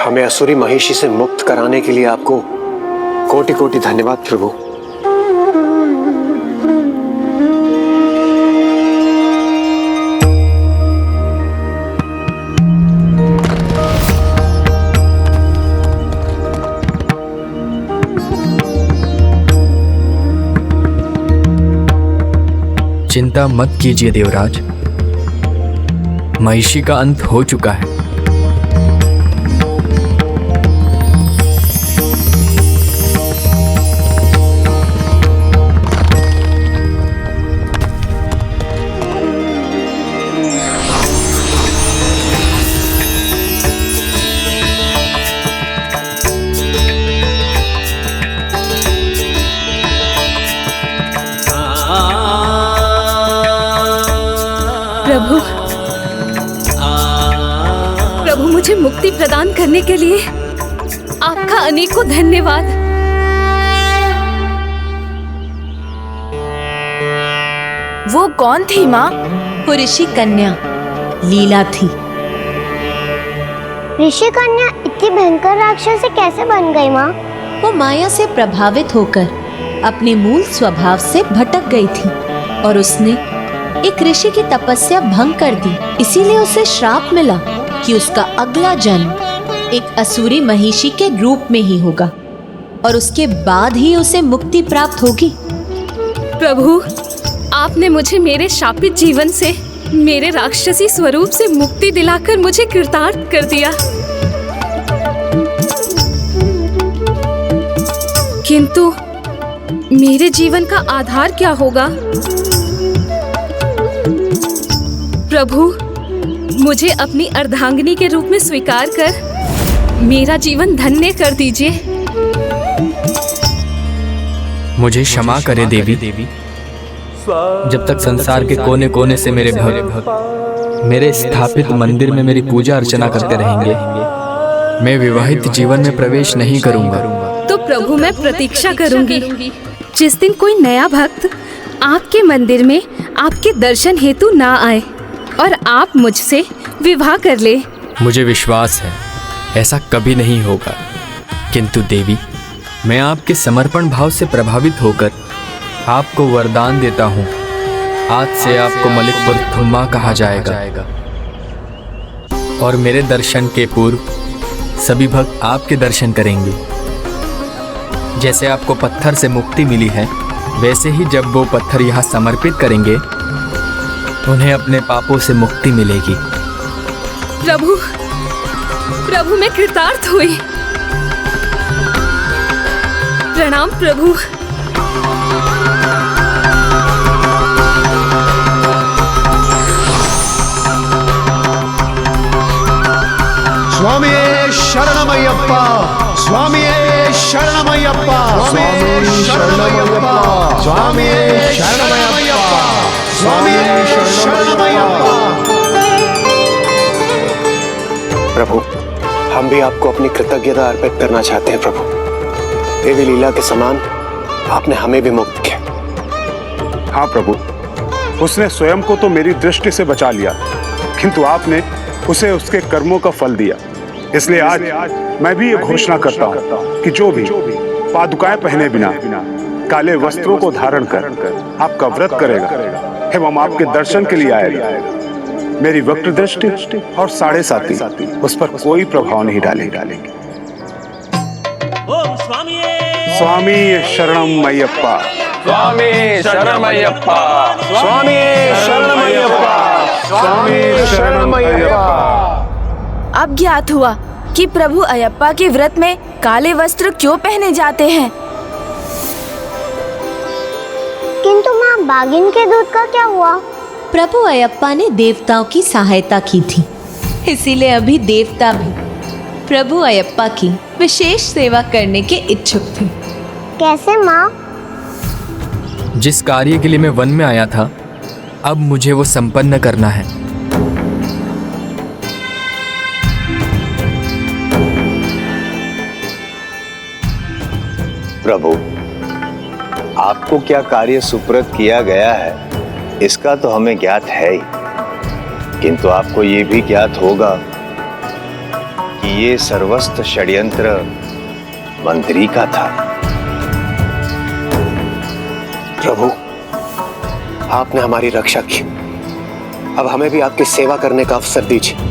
हमें असुरी महिषी से मुक्त कराने के लिए आपको कोटि कोटि धन्यवाद प्रभु। चिंता मत कीजिए देवराज, महिषी का अंत हो चुका है। प्रभु, प्रभु मुझे मुक्ति प्रदान करने के लिए आपका अनेकों धन्यवाद। वो कौन थी माँ? वो ऋषि कन्या लीला थी। ऋषि कन्या इतनी भयंकर राक्षसी कैसे बन गई माँ? वो माया से प्रभावित होकर अपने मूल स्वभाव से भटक गई थी और उसने एक ऋषि की तपस्या भंग कर दी। इसीलिए उसे श्राप मिला कि उसका अगला जन्म एक असुरी महिषी के रूप में ही होगा और उसके बाद ही उसे मुक्ति प्राप्त होगी। प्रभु, आपने मुझे मेरे शापित जीवन से, मेरे राक्षसी स्वरूप से मुक्ति दिलाकर मुझे कृतार्थ कर दिया। किंतु मेरे जीवन का आधार क्या होगा? प्रभु, मुझे अपनी अर्धांगिनी के रूप में स्वीकार कर मेरा जीवन धन्य कर दीजिए। मुझे क्षमा करें देवी, जब तक संसार के कोने कोने से मेरे भक्त मेरे स्थापित मंदिर में मेरी पूजा अर्चना करते रहेंगे, मैं विवाहित जीवन में प्रवेश नहीं करूंगा। तो प्रभु, मैं प्रतीक्षा करूंगी जिस दिन कोई नया भक्त आपके मंदिर में आपके दर्शन हेतु ना आए और आप मुझसे विवाह कर ले। मुझे विश्वास है ऐसा कभी नहीं होगा, किंतु देवी, मैं आपके समर्पण भाव से प्रभावित होकर आपको वरदान देता हूँ। आज से आपको मलिकपुर धुम्मा कहा जाएगा और मेरे दर्शन के पूर्व सभी भक्त आपके दर्शन करेंगे। जैसे आपको पत्थर से मुक्ति मिली है, वैसे ही जब वो पत्थर यहाँ समर्पित करेंगे, उन्हें अपने पापों से मुक्ति मिलेगी। प्रभु, प्रभु, मैं कृतार्थ हुई। प्रणाम प्रभु। स्वामी शरणमय्यप्पा, स्वामी शरणमय्यप्पा, स्वामी शरणमय्यप्पा, स्वामी शरणमय्यप्पा, स्वामी शरणमय्यप्पा। प्रभु, हम भी आपको अपनी कृतज्ञता अर्पित करना चाहते हैं प्रभु। देवी लीला के समान आपने हमें भी मुक्त किया। हाँ प्रभु, उसने स्वयं को तो मेरी दृष्टि से बचा लिया, किंतु आपने उसे उसके कर्मों का फल दिया। इसलिए आज मैं भी ये घोषणा करता हूँ कि जो भी पादुकाएं पहने बिना काले वस्त्रों को धारण कर आपका व्रत करेगा एवं आपके दर्शन के लिए आएगा, मेरी वक्र दृष्टि और 7.5 उस पर कोई प्रभाव नहीं डालेगी। ओम स्वामी स्वामी शरणम अय्यप्पा, स्वामी शरणम अय्यप्पा, स्वामी शरणम अय्यप्पा, स्वामी शरणम अय्यप्पा। अब ज्ञात हुआ कि प्रभु अयप्पा के व्रत में काले वस्त्र क्यों पहने जाते हैं। किंतु माँ, बाघिन के दूध का क्या हुआ? प्रभु अयप्पा ने देवताओं की सहायता की थी, इसीलिए अभी देवता भी प्रभु अयप्पा की विशेष सेवा करने के इच्छुक थे। कैसे माँ? जिस कार्य के लिए मैं वन में आया था, अब मुझे वो संपन्न करना है। प्रभु, आपको क्या कार्य सुपुर्द किया गया है इसका तो हमें ज्ञात है ही, किंतु आपको ये भी ज्ञात होगा कि ये सर्वस्व षड्यंत्र मंत्री का था। प्रभु, आपने हमारी रक्षा की, अब हमें भी आपकी सेवा करने का अवसर दीजिए।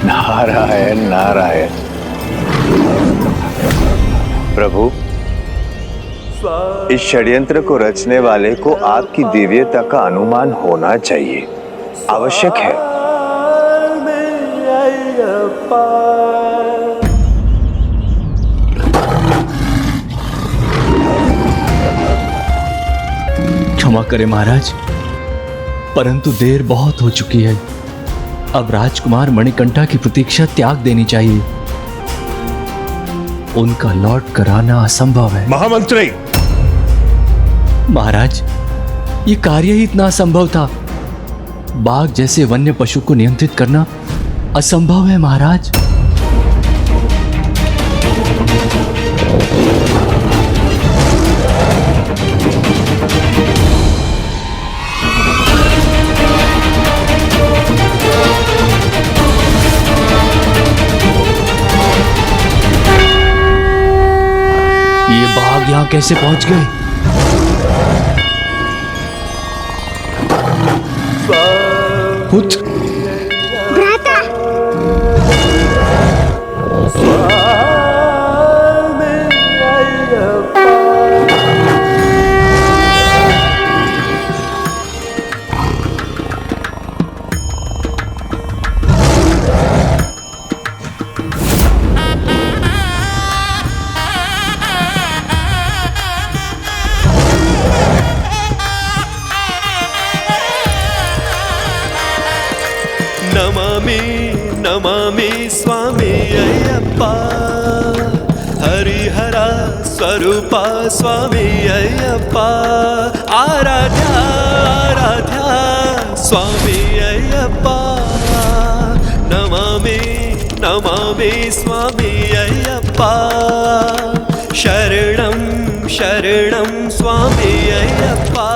नारायण नारायण। प्रभु, इस षड्यंत्र को रचने वाले को आपकी दिव्यता का अनुमान होना चाहिए, आवश्यक है। क्षमा करें महाराज, परंतु देर बहुत हो चुकी है। अब राजकुमार मणिकंठा की प्रतीक्षा त्याग देनी चाहिए। उनका लौट कर आना असंभव है। महामंत्री! महाराज, ये कार्य ही इतना असंभव था। बाघ जैसे वन्य पशु को नियंत्रित करना असंभव है महाराज। यहाँ कैसे पहुंच गए? पुत्र, नमामि स्वामी अय्यप्पा, हरिहरा स्वरूपा स्वामी अय्यप्पा, आराध्या आराध्या स्वामी अय्यप्पा, नमामि नमामि स्वामी अय्यप्पा, शरणं शरणं स्वामी अय्यप्पा,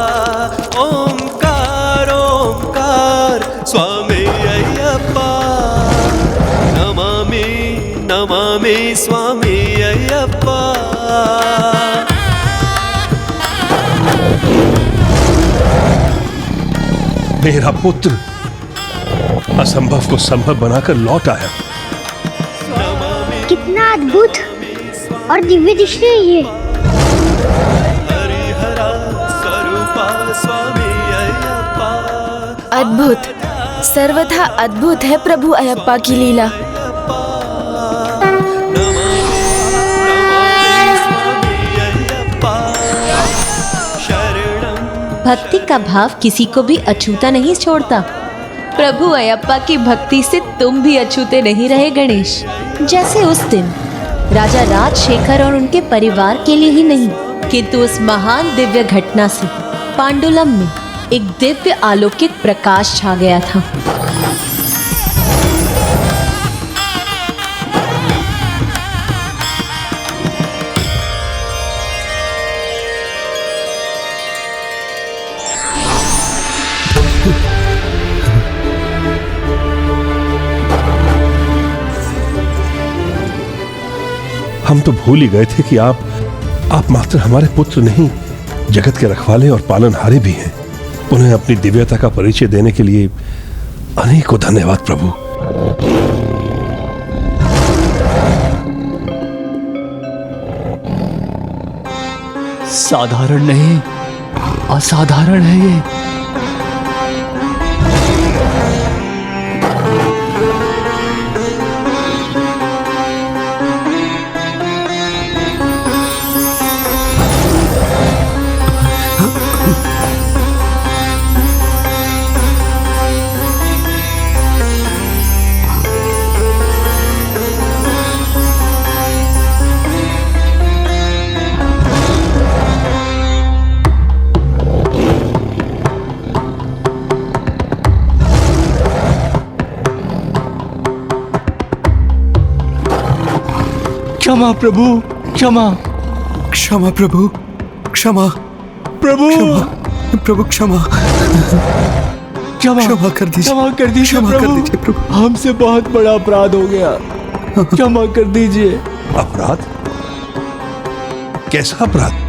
ओंकार ओंकार स्वामी अय्यप्पा, नमामि नमामि स्वामी अय्यप्पा। मेरा पुत्र असंभव को संभव बनाकर लौट आया। कितना अद्भुत और दिव्य दृश्य है ये। अद्भुत, सर्वथा अद्भुत है प्रभु अयप्पा की लीला। भक्ति का भाव किसी को भी अछूता नहीं छोड़ता। प्रभु अयप्पा की भक्ति से तुम भी अछूते नहीं रहे गणेश। जैसे उस दिन राजा राजशेखर और उनके परिवार के लिए ही नहीं, किंतु उस महान दिव्य घटना से पांडुलम में एक दिव्य अलौकिक प्रकाश छा गया था। हम तो भूल ही गए थे कि आप मात्र हमारे पुत्र नहीं, जगत के रखवाले और पालनहारे भी हैं। उन्हें अपनी दिव्यता का परिचय देने के लिए अनेकों धन्यवाद प्रभु। साधारण नहीं, असाधारण है ये। क्षमा प्रभु, क्षमा। क्षमा प्रभु, क्षमा। प्रभु, प्रभु क्षमा। क्षमा कर दीजिए, क्षमा कर दीजिए, क्षमा कर दीजिए प्रभु। हमसे बहुत बड़ा अपराध हो गया, क्षमा कर दीजिए। अपराध? कैसा अपराध?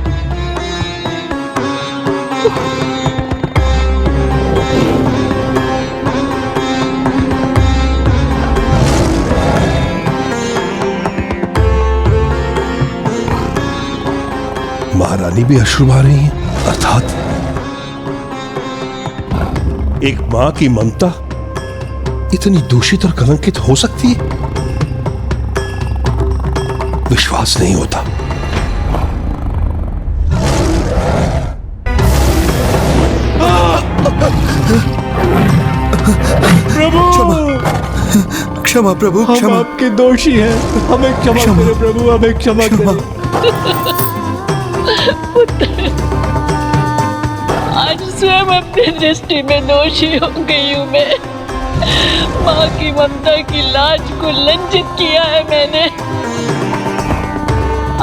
महारानी भी अश्रु बहा रही हैं, अर्थात एक मां की ममता इतनी दूषित और कलंकित हो सकती है? विश्वास नहीं होता। प्रभु, क्षमा प्रभु, हम क्षमा। आपके दोषी हैं, हमें क्षमा करें प्रभु, हमें क्षमा करें। आज स्वयं अपनी दृष्टि में दोषी हो गई हूँ मैं। माँ की ममता की लाज को लज्जित किया है मैंने।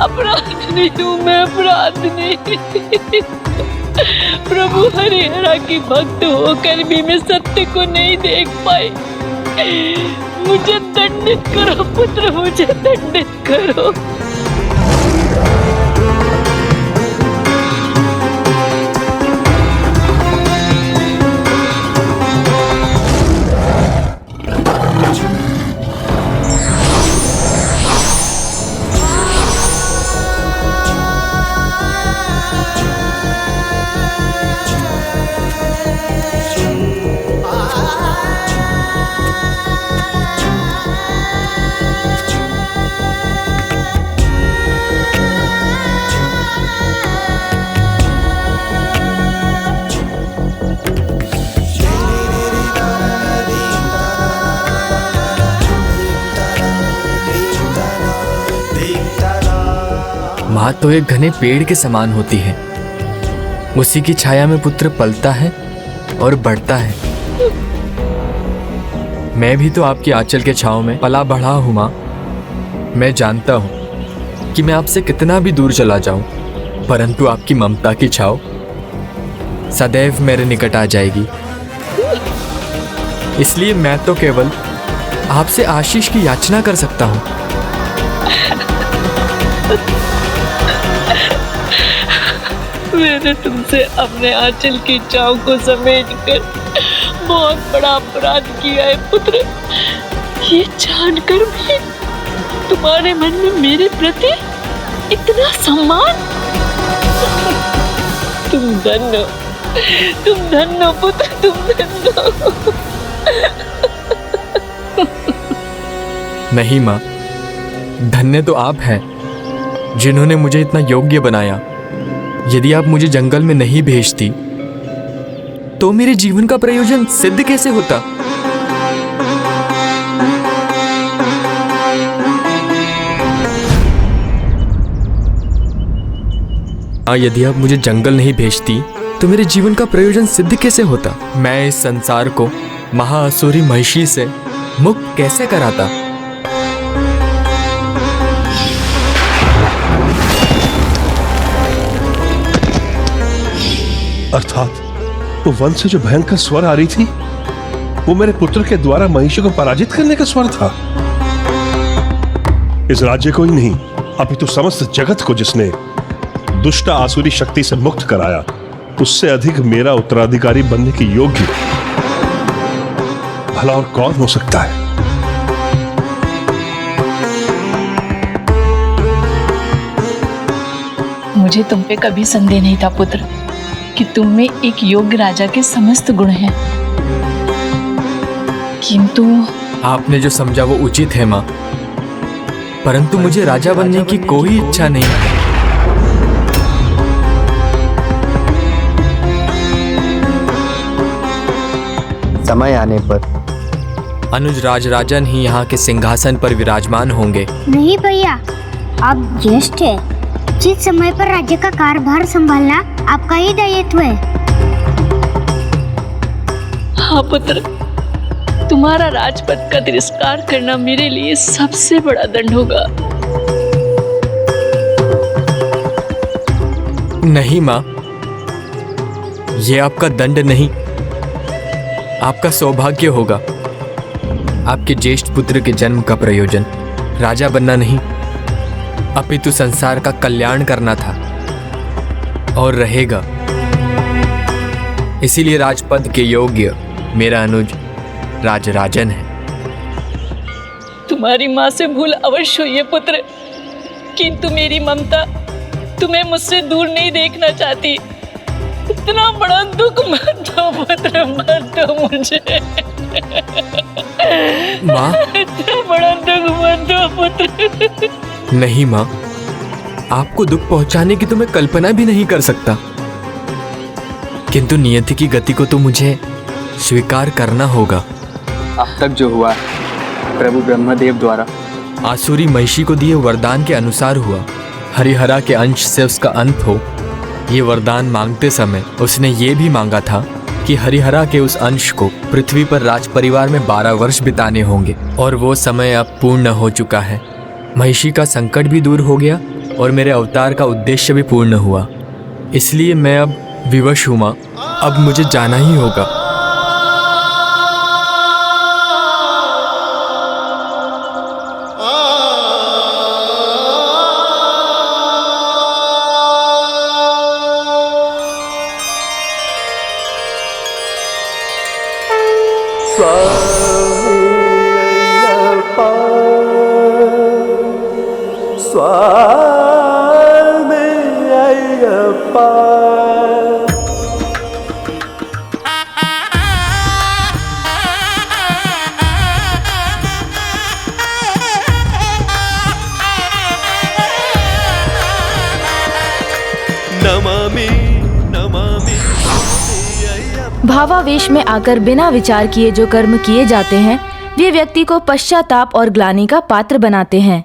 अपराधनी हूँ मैं, अपराधनी। प्रभु हरिहरा की भक्त होकर भी मैं सत्य को नहीं देख पाई। मुझे दंडित करो पुत्र, मुझे दंडित करो। माँ तो एक घने पेड़ के समान होती है, उसी की छाया में पुत्र पलता है और बढ़ता है। मैं भी तो आपकी आंचल के छांव में पला बढ़ा हूँ माँ। मैं जानता हूँ कि मैं आपसे कितना भी दूर चला जाऊं, परंतु आपकी ममता की छाव सदैव मेरे निकट आ जाएगी। इसलिए मैं तो केवल आपसे आशीष की याचना कर सकता हूँ। मैंने तुमसे अपने आंचल की छांव को समेटकर बहुत बड़ा अपराध किया है पुत्र। ये जानकर भी तुम्हारे मन में मेरे प्रति इतना सम्मान। तुम धन्य हो पुत्र, तुम धन्य हो। नहीं माँ, धन्य तो आप हैं जिन्होंने मुझे इतना योग्य बनाया। यदि आप मुझे जंगल में नहीं भेजती तो मेरे जीवन का प्रयोजन सिद्ध कैसे होता? माँ, यदि आप मुझे जंगल नहीं भेजती तो मेरे जीवन का प्रयोजन सिद्ध कैसे होता? मैं इस संसार को महाअसुरी महिषी से मुक्त कैसे कराता? अर्थात वो वन से जो भयंकर स्वर आ रही थी, वो मेरे पुत्र के द्वारा महिषी को पराजित करने का स्वर था। इस राज्य को ही नहीं, अपितु समस्त जगत को जिसने दुष्ट आसुरी शक्ति से मुक्त कराया, उससे अधिक मेरा उत्तराधिकारी बनने की योग्य भला और कौन हो सकता है? मुझे तुम पे कभी संदेह नहीं था पुत्र कि तुम में एक योग्य राजा के समस्त गुण हैं। किंतु आपने जो समझा वो उचित है माँ, परंतु मुझे राजा बनने की कोई इच्छा नहीं। समय आने पर अनुज राजराजन ही यहाँ के सिंहासन पर विराजमान होंगे। नहीं भैया, आप ज्येष्ठ है। जिस समय पर राज्य का कारभार संभालना आपका ही दायित्व है। हाँ पुत्र, तुम्हारा राजपद का तिरस्कार करना मेरे लिए सबसे बड़ा दंड होगा। नहीं माँ, ये आपका दंड नहीं, आपका सौभाग्य होगा। आपके ज्येष्ठ पुत्र के जन्म का प्रयोजन राजा बनना नहीं, अपितु संसार का कल्याण करना था और रहेगा। इसीलिए राजपद के योग्य मेरा अनुज राजराजन है। तुम्हारी माँ से भूल अवश्य हुई है पुत्र, किंतु मेरी ममता तुम्हें मुझसे दूर नहीं देखना चाहती। इतना बड़ा दुख मत दो पुत्र, मत दो मुझे। माँ, इतना बड़ा दुख मत दो पुत्र। नहीं माँ, आपको दुख पहुंचाने की तो मैं कल्पना भी नहीं कर सकता, किंतु नियति की गति को तो मुझे स्वीकार करना होगा। अब तक जो हुआ प्रभु ब्रह्मदेव द्वारा आसुरी महिषी को दिए वरदान के अनुसार हुआ। हरिहरा के अंश से उसका अंत हो, ये वरदान मांगते समय उसने ये भी मांगा था कि हरिहरा के उस अंश को पृथ्वी पर राज परिवार में 12 वर्ष बिताने होंगे, और वो समय अब पूर्ण हो चुका है। महिषी का संकट भी दूर हो गया और मेरे अवतार का उद्देश्य भी पूर्ण हुआ। इसलिए मैं अब विवश हूँ माँ, अब मुझे जाना ही होगा। भावावेश में आकर बिना विचार किए जो कर्म किए जाते हैं, वे व्यक्ति को पश्चाताप और ग्लानि का पात्र बनाते हैं।